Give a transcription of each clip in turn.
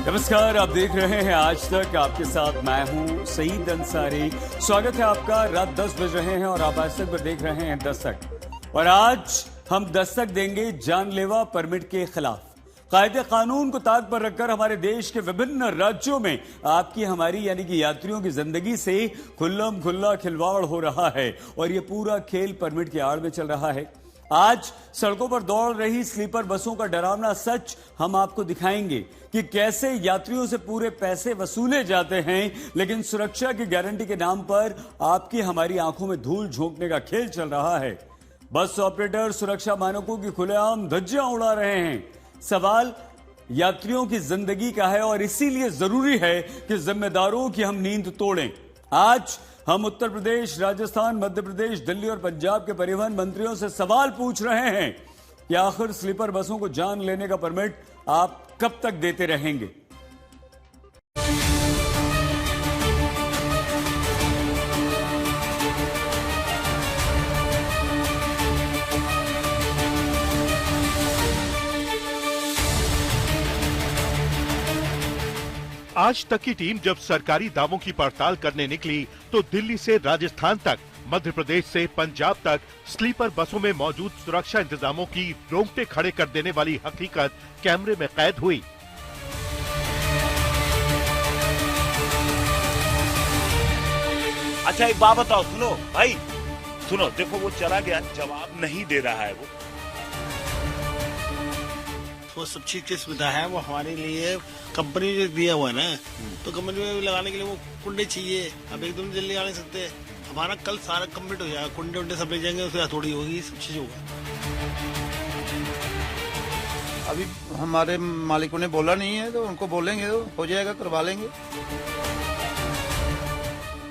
नमस्कार, आप देख रहे हैं आज तक। आपके साथ मैं हूं सईद अंसारी। स्वागत है आपका। रात 10 बज रहे हैं और आप आज तक पर देख रहे हैं दस्तक। और आज हम दस्तक देंगे जानलेवा परमिट के खिलाफ। कायदे कानून को ताक पर रखकर हमारे देश के विभिन्न राज्यों में आपकी हमारी यानी कि यात्रियों की जिंदगी से खुल्लम खुल्ला खिलवाड़ हो रहा है और ये पूरा खेल परमिट की आड़ में चल रहा है। आज सड़कों पर दौड़ रही स्लीपर बसों का डरावना सच हम आपको दिखाएंगे कि कैसे यात्रियों से पूरे पैसे वसूले जाते हैं, लेकिन सुरक्षा की गारंटी के नाम पर आपकी हमारी आंखों में धूल झोंकने का खेल चल रहा है। बस ऑपरेटर सुरक्षा मानकों की खुलेआम धज्जियां उड़ा रहे हैं। सवाल यात्रियों की जिंदगी का है और इसीलिए जरूरी है कि जिम्मेदारों की हम नींद तोड़ें। आज हम उत्तर प्रदेश, राजस्थान, मध्य प्रदेश, दिल्ली और पंजाब के परिवहन मंत्रियों से सवाल पूछ रहे हैं कि आखिर स्लीपर बसों को जान लेने का परमिट आप कब तक देते रहेंगे। आज तक की टीम जब सरकारी दावों की पड़ताल करने निकली तो दिल्ली से राजस्थान तक, मध्य प्रदेश से पंजाब तक स्लीपर बसों में मौजूद सुरक्षा इंतजामों की रोंगटे खड़े कर देने वाली हकीकत कैमरे में कैद हुई। अच्छा एक बात बताओ, सुनो भाई, सुनो, देखो वो चला गया, जवाब नहीं दे रहा है। वो सब चीज की सुविधा है, वो हमारे लिए कंपनी जो दिया हुआ है ना, तो कंपनी में लगाने के लिए वो कुंडे चाहिए। अब एकदम जल्दी आ नहीं सकते। हमारा कल सारा कंप्लीट हो जाएगा, कुंडे उंडे सब ले जाएंगे, उसके बाद थोड़ी होगी, सब चीज होगा। अभी हमारे मालिकों ने बोला नहीं है, तो उनको बोलेंगे तो हो जाएगा, करवा लेंगे।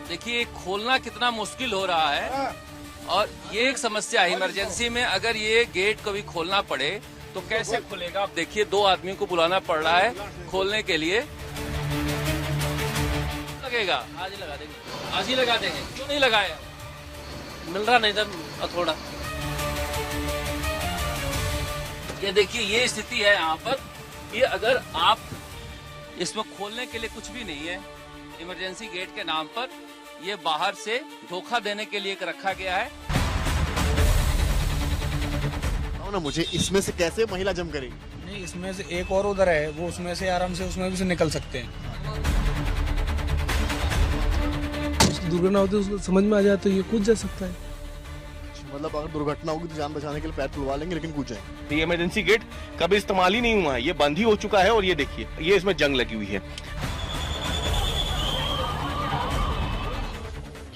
देखिए खोलना कितना मुश्किल हो रहा है और ये एक समस्या है। इमरजेंसी में अगर ये गेट कभी खोलना पड़े तो कैसे खुलेगा। आप देखिए 2 आदमियों को बुलाना पड़ रहा है खोलने के लिए। लगेगा आज ही लगा देंगे, आज ही लगा देंगे। क्यों नहीं लगाया? मिल रहा नहीं था थोड़ा। ये देखिए ये स्थिति है यहाँ पर। ये अगर आप इसमें खोलने के लिए कुछ भी नहीं है, इमरजेंसी गेट के नाम पर ये बाहर से धोखा देने के लिए रखा गया है ना। मुझे इसमें से कैसे महिला जम करेगी? नहीं, इसमें से एक और उधर है, वो उसमें से आराम से उसमें भी से निकल सकते हैं। दुर्घटना होती है उसको समझ में आ जाए तो ये कूद जा सकता है। मतलब अगर दुर्घटना होगी तो जान बचाने के लिए पैर खुलवा लेंगे, लेकिन कूद जाएंगे। ये इमरजेंसी गेट कभी इस्तेमाल ही नहीं हुआ है, ये बंद ही हो चुका है। और ये देखिए ये इसमें जंग लगी हुई है।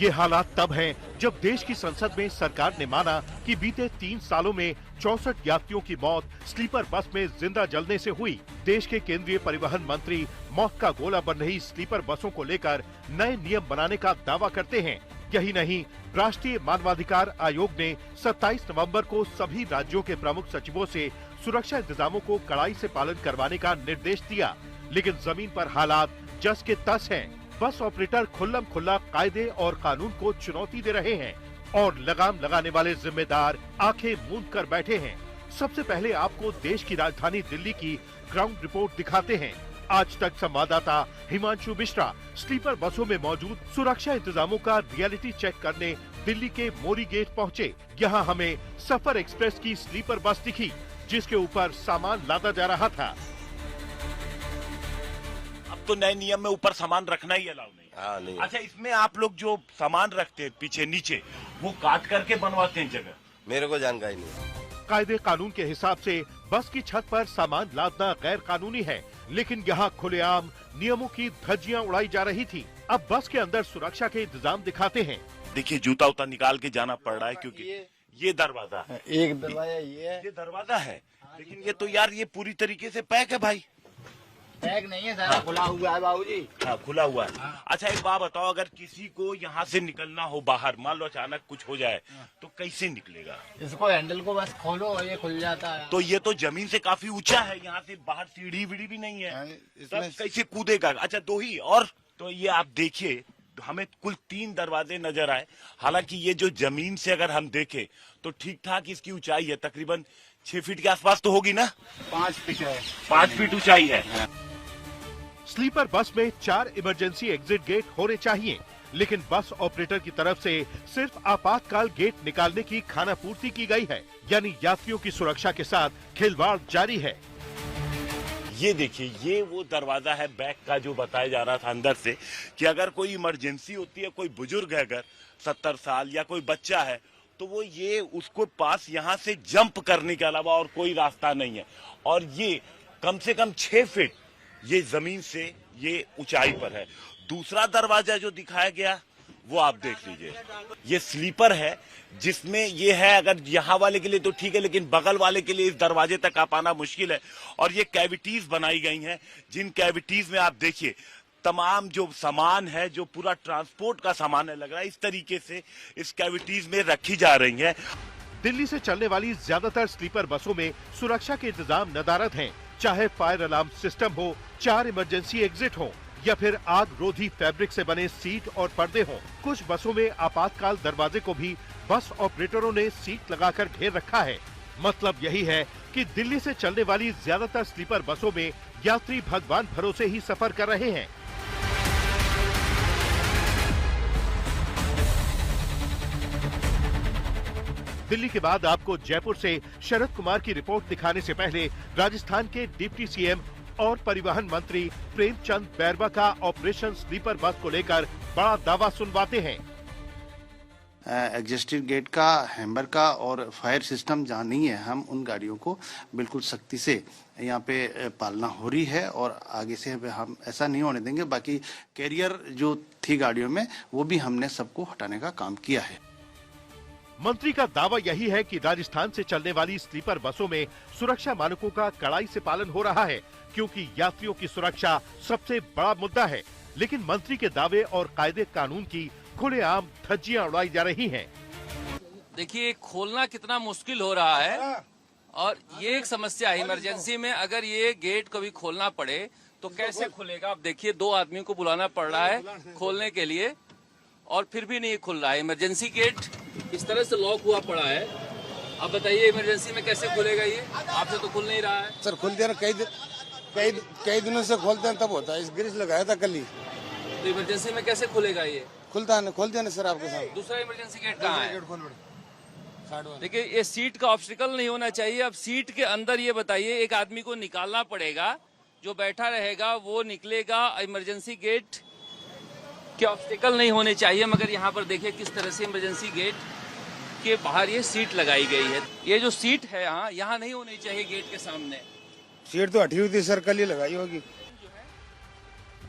ये हालात तब हैं जब देश की संसद में सरकार ने माना कि बीते 3 सालों में 64 यात्रियों की मौत स्लीपर बस में जिंदा जलने से हुई। देश के केंद्रीय परिवहन मंत्री मौत का गोला बन रही स्लीपर बसों को लेकर नए नियम बनाने का दावा करते हैं। यही नहीं, राष्ट्रीय मानवाधिकार आयोग ने 27 नवंबर को सभी राज्यों के प्रमुख सचिवों से सुरक्षा इंतजामों को कड़ाई से पालन करवाने का निर्देश दिया, लेकिन जमीन पर हालात जस के तस हैं। बस ऑपरेटर खुल्लम खुल्ला कायदे और कानून को चुनौती दे रहे हैं और लगाम लगाने वाले जिम्मेदार आंखें मूंद कर बैठे हैं। सबसे पहले आपको देश की राजधानी दिल्ली की ग्राउंड रिपोर्ट दिखाते हैं। आज तक संवाददाता हिमांशु मिश्रा स्लीपर बसों में मौजूद सुरक्षा इंतजामों का रियलिटी चेक करने दिल्ली के मोरी गेट पहुंचे। यहाँ हमें सफर एक्सप्रेस की स्लीपर बस दिखी, जिसके ऊपर सामान लादा जा रहा था। तो नए नियम में ऊपर सामान रखना ही अलाउ नहीं। नहीं। अच्छा, इसमें आप लोग जो सामान रखते हैं पीछे नीचे, वो काट करके बनवाते हैं जगह? मेरे को जानकारी नहीं। कायदे कानून के हिसाब से बस की छत पर सामान लादना गैर कानूनी है, लेकिन यहाँ खुलेआम नियमों की धज्जियां उड़ाई जा रही थी। अब बस के अंदर सुरक्षा के इंतजाम दिखाते हैं। देखिए जूता उता निकाल के जाना पड़ रहा है, क्योंकि ये दरवाजा है, एक दरवाजा ये दरवाजा है, लेकिन ये तो यार ये पूरी तरीके से पैक है भाई। पैक नहीं है, सारा खुला हुआ है बाबूजी। हाँ, खुला हुआ है। अच्छा एक बात बताओ, अगर किसी को यहाँ से निकलना हो बाहर, मान लो अचानक कुछ हो जाए तो कैसे निकलेगा? इसको हैंडल को बस खोलो और ये खुल जाता है। तो ये तो जमीन से काफी ऊंचा है, यहाँ से बाहर सीढ़ी वीढ़ी भी नहीं है, तब कैसे कूदेगा? अच्छा 2 ही और तो ये आप देखिए, हमें कुल 3 दरवाजे नजर आए। हालांकि ये जो जमीन से अगर हम देखें तो ठीक ठाक इसकी ऊंचाई है, तकरीबन 6 फीट के आसपास तो होगी ना? 5 फीट है। 5 फीट ऊंचाई है। स्लीपर बस में 4 इमरजेंसी एग्जिट गेट होने चाहिए, लेकिन बस ऑपरेटर की तरफ से सिर्फ आपातकाल गेट निकालने की खानापूर्ति की गई है, यानी यात्रियों की सुरक्षा के साथ खिलवाड़ जारी है। ये देखिए, ये वो दरवाजा है बैक का जो बताया जा रहा था अंदर से कि अगर कोई इमरजेंसी होती है, कोई बुजुर्ग है अगर 70 साल या कोई बच्चा है, तो वो ये उसको पास यहाँ से जंप करने के अलावा और कोई रास्ता नहीं है। और ये कम से कम 6 फीट ये जमीन से ये ऊंचाई पर है। दूसरा दरवाजा जो दिखाया गया वो आप देख लीजिए, ये स्लीपर है जिसमें ये है, अगर यहाँ वाले के लिए तो ठीक है, लेकिन बगल वाले के लिए इस दरवाजे तक आ पाना मुश्किल है। और ये कैविटीज बनाई गई हैं, जिन कैविटीज में आप देखिए तमाम जो सामान है, जो पूरा ट्रांसपोर्ट का सामान है, लग रहा है इस तरीके से इस कैविटीज में रखी जा रही है। दिल्ली से चलने वाली ज्यादातर स्लीपर बसों में सुरक्षा के इंतजाम नदारद हैं, चाहे फायर अलार्म सिस्टम हो, 4 इमरजेंसी एग्जिट हो या फिर आग रोधी फैब्रिक से बने सीट और पर्दे हों। कुछ बसों में आपातकाल दरवाजे को भी बस ऑपरेटरों ने सीट लगाकर घेर रखा है। मतलब यही है कि दिल्ली से चलने वाली ज्यादातर स्लीपर बसों में यात्री भगवान भरोसे ही सफर कर रहे हैं। दिल्ली के बाद आपको जयपुर से शरद कुमार की रिपोर्ट दिखाने से पहले राजस्थान के डिप्टी सीएम और परिवहन मंत्री प्रेमचंद बैरवा का ऑपरेशन स्लीपर बस को लेकर बड़ा दावा सुनवाते हैं। एग्जिस्टिंग गेट का, हैम्बर का और फायर सिस्टम जहाँ नहीं है, हम उन गाड़ियों को बिल्कुल सख्ती से यहाँ पे पालना हो रही है और आगे से हम ऐसा नहीं होने देंगे। बाकी कैरियर जो थी गाड़ियों में वो भी हमने सबको हटाने का काम किया है। मंत्री का दावा यही है कि राजस्थान से चलने वाली स्लीपर बसों में सुरक्षा मानकों का कड़ाई से पालन हो रहा है, क्योंकि यात्रियों की सुरक्षा सबसे बड़ा मुद्दा है। लेकिन मंत्री के दावे और कायदे कानून की खुलेआम धज्जियां उड़ाई जा रही हैं। देखिए, खोलना कितना मुश्किल हो रहा है और ये एक समस्या है। इमरजेंसी में अगर ये गेट कभी खोलना पड़े तो कैसे खुलेगा? आप देखिए, 2 आदमी को बुलाना पड़ रहा है खोलने के लिए और फिर भी नहीं खुल रहा है। इमरजेंसी गेट इस तरह से लॉक हुआ पड़ा है। अब बताइए इमरजेंसी में कैसे खुलेगा ये? आपसे तो खुल नहीं रहा है। सर खुलते हैं, कई दिनों से खोलते हैं, तब होता है। इस ग्रिज लगाया था कल ही। तो इमरजेंसी में कैसे खुलेगा ये? खुलता है, खोलते हैं सर आपके साथ। दूसरा इमरजेंसी गेट कहाँ है? देखिए, ये सीट का ऑब्स्टिकल नहीं होना चाहिए। अब सीट के अंदर ये बताइए, एक आदमी को निकालना पड़ेगा, जो बैठा रहेगा वो निकलेगा। इमरजेंसी गेट के ऑब्स्टिकल नहीं होने चाहिए, मगर यहाँ पर देखिए किस तरह से इमरजेंसी गेट के बाहर ये सीट लगाई गई है। ये जो सीट है यहाँ नहीं होनी चाहिए गेट के सामने। सीट तो हटी हुई थी सर, कल ही लगाई होगी।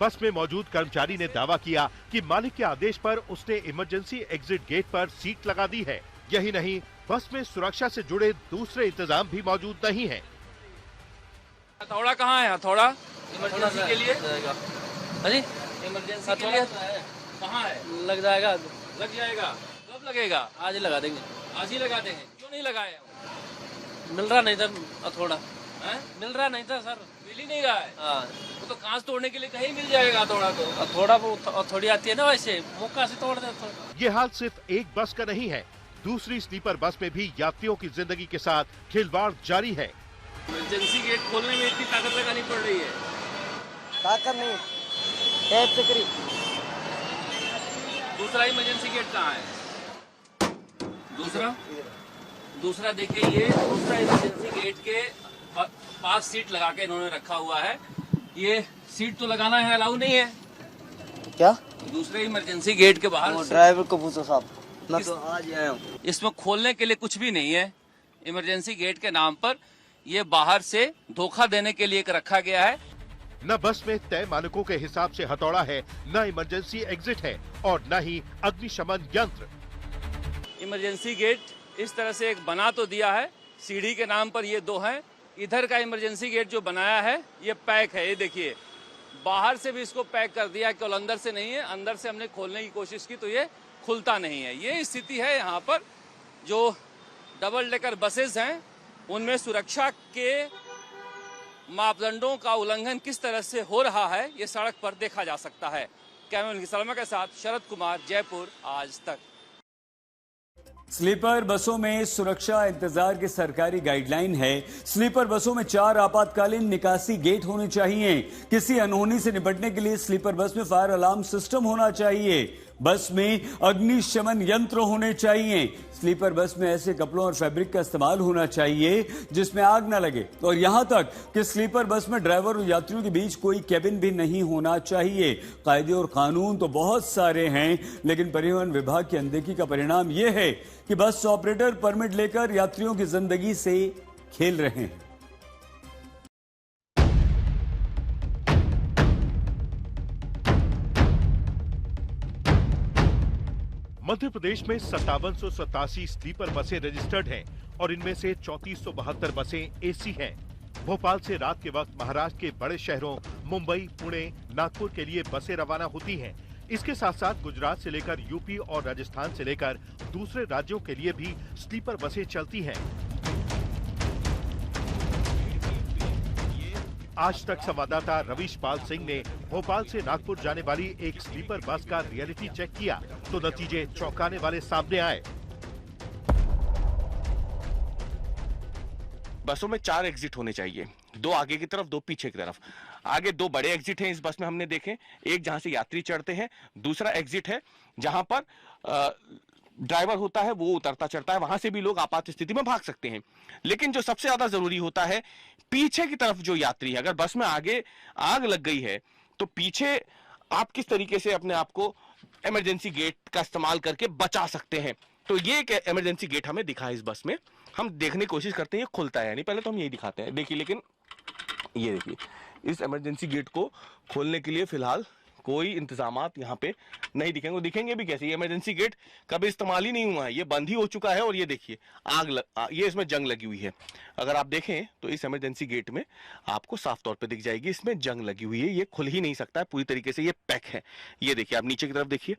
बस में मौजूद कर्मचारी ने दावा किया कि मालिक के आदेश पर उसने इमरजेंसी एग्जिट गेट पर सीट लगा दी है। यही नहीं, बस में सुरक्षा से जुड़े दूसरे इंतजाम भी मौजूद नहीं है। हथौड़ा कहाँ है? हथौड़ा इमरजेंसी के लिए? अरे इमरजेंसी के लिए कहाँ है? लग जाएगा। लग जाएगा? कब लगेगा? आज ही लगा देंगे। आज ही लगा देंगे? क्यों नहीं लगाए? मिल रहा नहीं था हथौड़ा। मिल रहा नहीं था सर। मिल ही नहीं रहा है। हाँ, तो कांच तोड़ने के लिए कहीं मिल जाएगा हथौड़ा? तो थोड़ा थोड़ी आती है ना, वैसे मुक्का से तोड़ देते। ये हाल सिर्फ एक बस का नहीं है, दूसरी स्लीपर बस में भी यात्रियों की जिंदगी के साथ खिलवाड़ जारी है। इमरजेंसी गेट खोलने में इतनी ताकत लगानी पड़ रही है। ताकत नहीं, टैप से करी। दूसरा इमरजेंसी गेट कहाँ है? दूसरा देखिए, ये दूसरा इमरजेंसी गेट के पास सीट लगा के इन्होंने रखा हुआ है। ये सीट तो लगाना है, अलाउ नहीं है क्या? दूसरे इमरजेंसी गेट के बाहर ड्राइवर को पूछो साहब, मैं तो आज आया हूँ। इसमें खोलने के लिए कुछ भी नहीं है। इमरजेंसी गेट के नाम पर ये बाहर से धोखा देने के लिए एक रखा गया है। न बस में तय मानकों के हिसाब से हथौड़ा है, न इमरजेंसी एग्जिट है और न ही अग्निशमन यंत्र। इमरजेंसी गेट इस तरह से एक बना तो दिया है, सीढ़ी के नाम पर ये 2 हैं। इधर का इमरजेंसी गेट जो बनाया है ये पैक है। ये देखिए, बाहर से भी इसको पैक कर दिया, केवल अंदर से नहीं है। अंदर से हमने खोलने की कोशिश की तो ये खुलता नहीं है। ये स्थिति है यहाँ पर। जो डबल डेकर बसेस हैं उनमें सुरक्षा के मापदंडों का उल्लंघन किस तरह से हो रहा है ये सड़क पर देखा जा सकता है। कैमरामैन की सलमा के साथ शरद कुमार, जयपुर, आज तक। स्लीपर बसों में सुरक्षा इंतजार की सरकारी गाइडलाइन है। स्लीपर बसों में 4 आपातकालीन निकासी गेट होने चाहिए। किसी अनहोनी से निपटने के लिए स्लीपर बस में फायर अलार्म सिस्टम होना चाहिए। बस में अग्निशमन यंत्र होने चाहिए। स्लीपर बस में ऐसे कपड़ों और फैब्रिक का इस्तेमाल होना चाहिए जिसमें आग न लगे, और यहां तक कि स्लीपर बस में ड्राइवर और यात्रियों के बीच कोई केबिन भी नहीं होना चाहिए। कायदे और कानून तो बहुत सारे हैं, लेकिन परिवहन विभाग की अनदेखी का परिणाम यह है कि बस ऑपरेटर परमिट लेकर यात्रियों की जिंदगी से खेल रहे हैं। मध्य प्रदेश में 5787 स्लीपर बसें रजिस्टर्ड हैं और इनमें से 3472 बसें एसी हैं। भोपाल से रात के वक्त महाराष्ट्र के बड़े शहरों मुंबई, पुणे, नागपुर के लिए बसें रवाना होती हैं। इसके साथ साथ गुजरात से लेकर यूपी और राजस्थान से लेकर दूसरे राज्यों के लिए भी स्लीपर बसें चलती हैं। आज तक संवाददाता रवीश पाल सिंह ने भोपाल से नागपुर जाने वाली एक स्लीपर बस का रियलिटी चेक किया तो नतीजे चौंकाने वाले सामने आए। बसों में 4 एग्जिट होने चाहिए, 2 आगे की तरफ, 2 पीछे की तरफ। आगे 2 बड़े एग्जिट हैं इस बस में, हमने देखे। एक जहां से यात्री चढ़ते हैं, दूसरा एग्जिट है जहां पर ड्राइवर होता है, वो उतरता चढ़ता है, वहां से भी लोग आपात स्थिति में भाग सकते हैं। लेकिन जो सबसे ज्यादा जरूरी होता है, पीछे की तरफ जो यात्री है, अगर बस में आगे आग लग गई है तो पीछे आप किस तरीके से अपने आप को इमरजेंसी गेट का इस्तेमाल करके बचा सकते हैं। तो ये एक इमरजेंसी गेट हमें दिखा है इस बस में, हम देखने की कोशिश करते हैं ये खुलता है यानी, पहले तो हम यही दिखाते हैं। देखिए, लेकिन ये देखिए, इस इमरजेंसी गेट को खोलने के लिए फिलहाल कोई इंतजामात यहाँ पे नहीं दिखेंगे। दिखेंगे भी कैसे, ये इमरजेंसी गेट कभी इस्तेमाल ही नहीं हुआ है, ये बंद ही हो चुका है। और ये देखिए ये इसमें जंग लगी हुई है। अगर आप देखें तो इस इमरजेंसी गेट में आपको साफ तौर पे दिख जाएगी, इसमें जंग लगी हुई है, ये खुल ही नहीं सकता है पूरी तरीके से, ये पैक है। ये देखिए, आप नीचे की तरफ देखिए,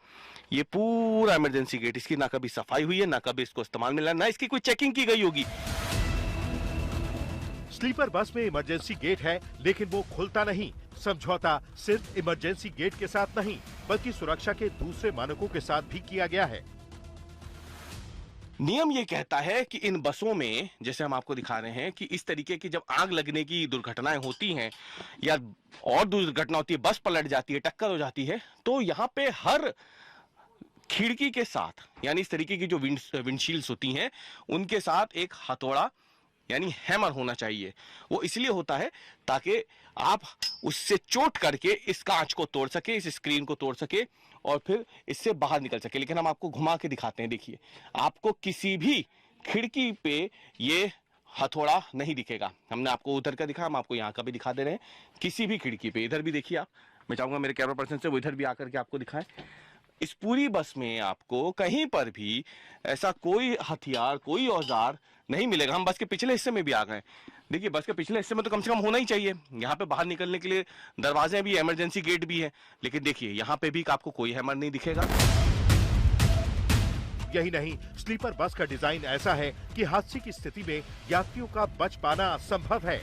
ये पूरा इमरजेंसी गेट, इसकी ना कभी सफाई हुई है, ना कभी इसको इस्तेमाल मिला, ना इसकी कोई चेकिंग की गई होगी। स्लीपर बस में इमरजेंसी गेट है, लेकिन वो खुलता नहीं। समझौता सिर्फ इमरजेंसी गेट के साथ नहीं, बल्कि सुरक्षा के दूसरे मानकों के साथ भी किया गया है। नियम ये कहता है कि इन बसों में, जैसे हम आपको दिखा रहे हैं, कि इस तरीके की जब आग लगने की दुर्घटनाएं होती हैं या और दुर्घटना होती है, बस पलट जाती है, टक्कर हो जाती है, तो यहाँ पे हर खिड़की के साथ, यानी इस तरीके की जो विंडशील्ड्स होती हैं, उनके साथ एक हथौड़ा यानी हैमर होना चाहिए। वो इसलिए होता है ताकि आप उससे चोट करके इस कांच को तोड़ सके, इस स्क्रीन को तोड़ सके और फिर इससे बाहर निकल सके। लेकिन हम आपको घुमा के दिखाते हैं, देखिए, आपको किसी भी खिड़की पे ये हथौड़ा नहीं दिखेगा। हमने आपको उधर का दिखा, हम आपको यहाँ का भी दिखा दे रहे हैं। किसी भी खिड़की पे, इधर भी देखिए आप, मैं चाहूंगा मेरे कैमरा पर्सन से वो इधर भी आकर के आपको दिखाएं। इस पूरी बस में आपको कहीं पर भी ऐसा कोई हथियार, कोई औजार नहीं मिलेगा। हम बस के पिछले हिस्से में भी आ गए, देखिए, बस के पिछले हिस्से में तो कम से कम होना ही चाहिए। यहाँ पे बाहर निकलने के लिए दरवाजे भी, इमरजेंसी गेट भी है, लेकिन देखिए यहाँ पे भी आपको कोई हैमर नहीं दिखेगा। यही नहीं, स्लीपर बस का डिजाइन ऐसा है कि हादसे की स्थिति में यात्रियों का बच पाना संभव है।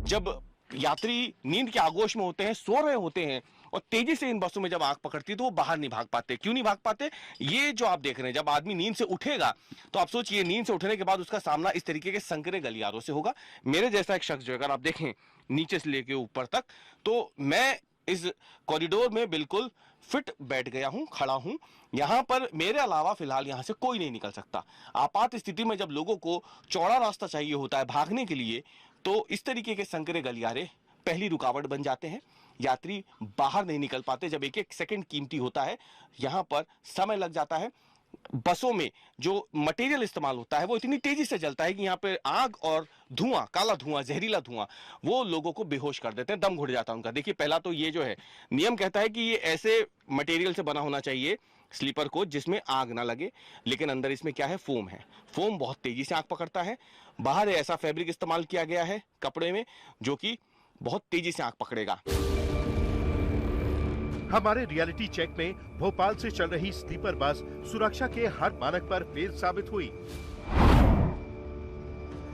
जब यात्री नींद के आगोश में होते हैं, सो रहे होते हैं, और तेजी से इन बसों में जब आग पकड़ती है तो वो बाहर नहीं भाग पाते। क्यों नहीं भाग पाते? ये जो आप देख रहे हैं, जब आदमी नींद से उठेगा तो आप सोचिए, नींद से उठने के बाद उसका सामना इस तरीके के संकरे गलियारों से होगा। मेरे जैसा एक शख्स जो, अगर आप देखें नीचे से लेके ऊपर तक, तो मैं इस कॉरिडोर में बिल्कुल फिट बैठ गया हूं, खड़ा हूं। यहां पर मेरे अलावा फिलहाल यहां से कोई नहीं निकल सकता। आपात स्थिति में जब लोगों को चौड़ा रास्ता चाहिए होता है भागने के लिए, तो इस तरीके के संकरे गलियारे पहली रुकावट बन जाते हैं। यात्री बाहर नहीं निकल पाते। जब एक एक सेकंड कीमती होता है, यहां पर समय लग जाता है। बसों में जो मटेरियल इस्तेमाल होता है वो इतनी तेजी से जलता है कि यहाँ पे आग और धुआं, काला धुआं, जहरीला धुआं, वो लोगों को बेहोश कर देते हैं, दम घुट जाता है उनका। देखिए, पहला तो ये जो है, नियम कहता है कि ये ऐसे मटेरियल से बना होना चाहिए स्लीपर कोच जिसमें आग ना लगे, लेकिन अंदर इसमें क्या है, फोम है। फोम बहुत तेजी से आग पकड़ता है। बाहर ऐसा फैब्रिक इस्तेमाल किया गया है कपड़े में जो कि बहुत तेजी से आग पकड़ेगा। हमारे रियलिटी चेक में भोपाल से चल रही स्लीपर बस सुरक्षा के हर मानक पर फेल साबित हुई।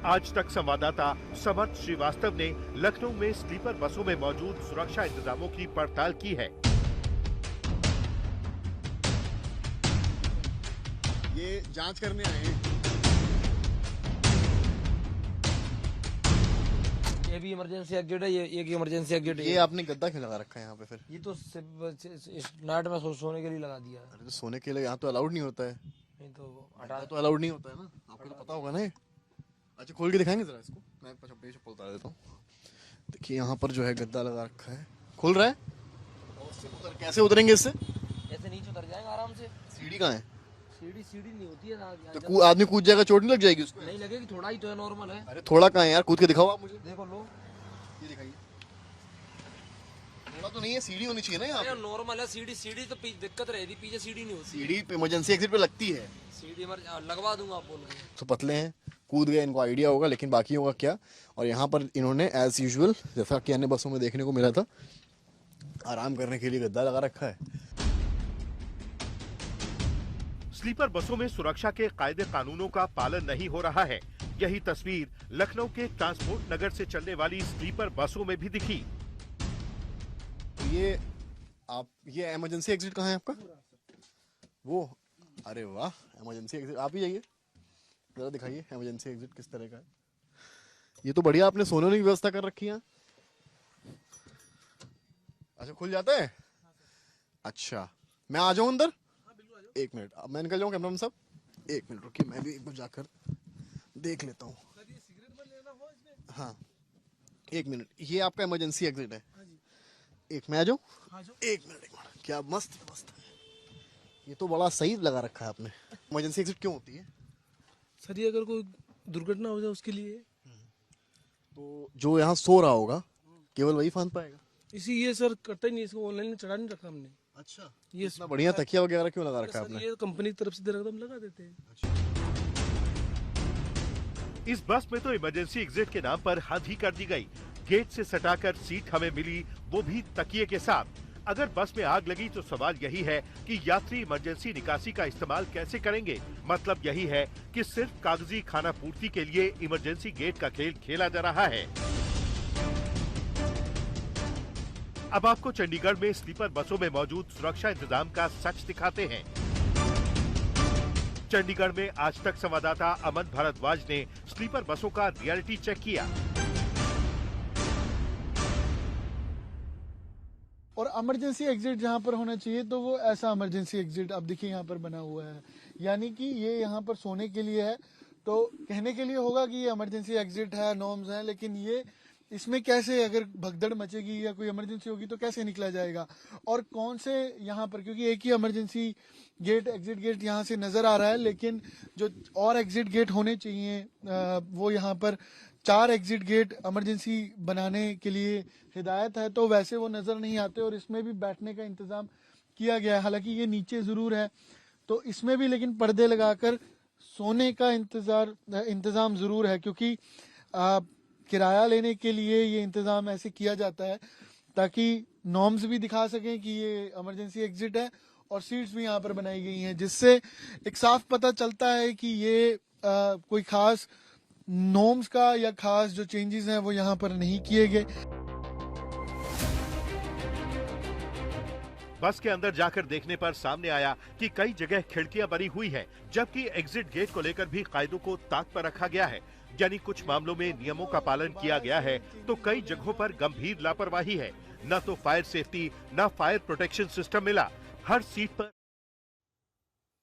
आज तक संवाददाता समर्थ श्रीवास्तव ने लखनऊ में स्लीपर बसों में मौजूद सुरक्षा इंतजामों की पड़ताल की है। ये जांच करने आए हैं। ये भी इमरजेंसी एग्जिट है, ये एक इमरजेंसी एग्जिट है। ये आपने गद्दा क्यों लगा रखा है यहाँ पे फिर? ये तो नाइट में सोने के लिए लगा दिया। अरे तो सोने के लिए यहाँ तो अलाउड नहीं होता है। नहीं तो हटा तो अलाउड नहीं होता है ना, आपको तो पता होगा ना। अच्छा खोल के दिखाएंगे जरा इसको, मैं चप्पल उतार देता हूँ। देखिए यहाँ पर जो है गद्दा लगा रखा है, खुल रहा है। कैसे उतरेंगे इससे? ऐसे नीचे उतर जाएंगे आराम से। सीढ़ी कहाँ है? सीढ़ी नहीं होती है ना। तो आदमी कूद जाएगा, चोट नहीं लग जाएगी उसको? नहीं लगेगी, थोड़ा ही तो है, नॉर्मल है। अरे थोड़ा कहाँ है यार, कूद के दिखाओ आप मुझे। देखो लो, ये दिखाइए। थोड़ा तो नहीं है, सीढ़ी होनी चाहिए ना यहाँ। नॉर्मल है सीढ़ी तो दिक्कत रहेगी, पीछे सीढ़ी नहीं होती। सीढ़ी इमरजेंसी एग्जिट पे लगती है। सीढ़ी लगवा दूंगा आप बोल के। तो पतले हैं, कूद गए, इनको आइडिया होगा, लेकिन बाकी होगा क्या। और यहाँ पर इन्होंने एज यूजुअल, जैसा कि अन्य बसों में देखने को मिला था, आराम करने के लिए गद्दा लगा रखा है। स्लीपर बसों में सुरक्षा के कायदे कानूनों का पालन नहीं हो रहा है। यही तस्वीर लखनऊ के ट्रांसपोर्ट नगर से चलने वाली स्लीपर बसों में भी दिखी। ये इमरजेंसी एग्जिट कहाँ है आपका? वो, अरे वाह, इमरजेंसी एग्जिट आप ही जाइए, जरा दिखाइए इमरजेंसी एग्जिट किस तरह का है। ये तो बढ़िया आपने सोने की व्यवस्था कर रखी है। अच्छा खुल जाता है? अच्छा मैं आ जाऊं अंदर? एक मिनट, अब मैं निकल जाऊं कैमरामैन साहब, एक मिनट रुकिए, मैं भी एक बार जाकर देख लेता हूँ। हाँ एक मिनट, ये आपका इमरजेंसी एग्जिट है। एक मैं आ जाऊं? एक मिनट, क्या मस्त व्यवस्था है। ये तो बड़ा सही लगा रखा है आपने। इमरजेंसी एग्जिट क्यों होती है सर? ये अगर कोई दुर्घटना हो जाए उसके लिए। तो जो यहाँ सो रहा होगा केवल वही फांद पाएगा? इसी ये सर करता ही नहीं, इसको ऑनलाइन में चढ़ा नहीं रखा हमने। अच्छा, ये इतना बढ़िया तकिया वगैरह क्यों लगा रखा है आपने? ये कंपनी की तरफ से हम लगा देते हैं। इस बस में तो इमरजेंसी एग्जिट के नाम पर हद ही कर दी गई। गेट से सटाकर सीट हमें मिली, वो भी तकिए के साथ। अगर बस में आग लगी तो सवाल यही है कि यात्री इमरजेंसी निकासी का इस्तेमाल कैसे करेंगे। मतलब यही है कि सिर्फ कागजी खाना पूर्ति के लिए इमरजेंसी गेट का खेल खेला जा रहा है। अब आपको चंडीगढ़ में स्लीपर बसों में मौजूद सुरक्षा इंतजाम का सच दिखाते हैं। चंडीगढ़ में आज तक संवाददाता अमन भारद्वाज ने स्लीपर बसों का रियलिटी चेक किया। और इमरजेंसी एग्जिट जहां पर होना चाहिए तो वो ऐसा इमरजेंसी एग्जिट आप देखिए यहाँ पर बना हुआ है, यानी कि ये यहाँ पर सोने के लिए है। तो कहने के लिए होगा कि ये इमरजेंसी एग्जिट है, नॉर्म्स हैं, लेकिन ये इसमें कैसे, अगर भगदड़ मचेगी या कोई इमरजेंसी होगी तो कैसे निकला जाएगा और कौन से यहाँ पर, क्योंकि एक ही इमरजेंसी गेट, एग्जिट गेट यहाँ से नजर आ रहा है, लेकिन जो और एग्जिट गेट होने चाहिए वो यहाँ पर 4 एग्जिट गेट इमरजेंसी बनाने के लिए हिदायत है, तो वैसे वो नजर नहीं आते। और इसमें भी बैठने का इंतजाम किया गया है, हालांकि ये नीचे जरूर है, तो इसमें भी लेकिन पर्दे लगाकर सोने का इंतजाम जरूर है, क्योंकि किराया लेने के लिए ये इंतजाम ऐसे किया जाता है ताकि नॉर्म्स भी दिखा सकें कि ये इमरजेंसी एग्जिट है और सीट्स भी यहाँ पर बनाई गई हैं, जिससे एक साफ पता चलता है कि ये कोई खास नॉर्म्स का या खास जो चेंजेस हैं वो यहाँ पर नहीं किए गए। बस के अंदर जाकर देखने पर सामने आया कि कई जगह खिड़कियां बनी हुई है, जबकि एग्जिट गेट को लेकर भी कायदों को ताक पर रखा गया है। यानी कुछ मामलों में नियमों का पालन किया गया है तो कई जगहों पर गंभीर लापरवाही है। न तो फायर सेफ्टी न फायर प्रोटेक्शन सिस्टम मिला। हर सीट पर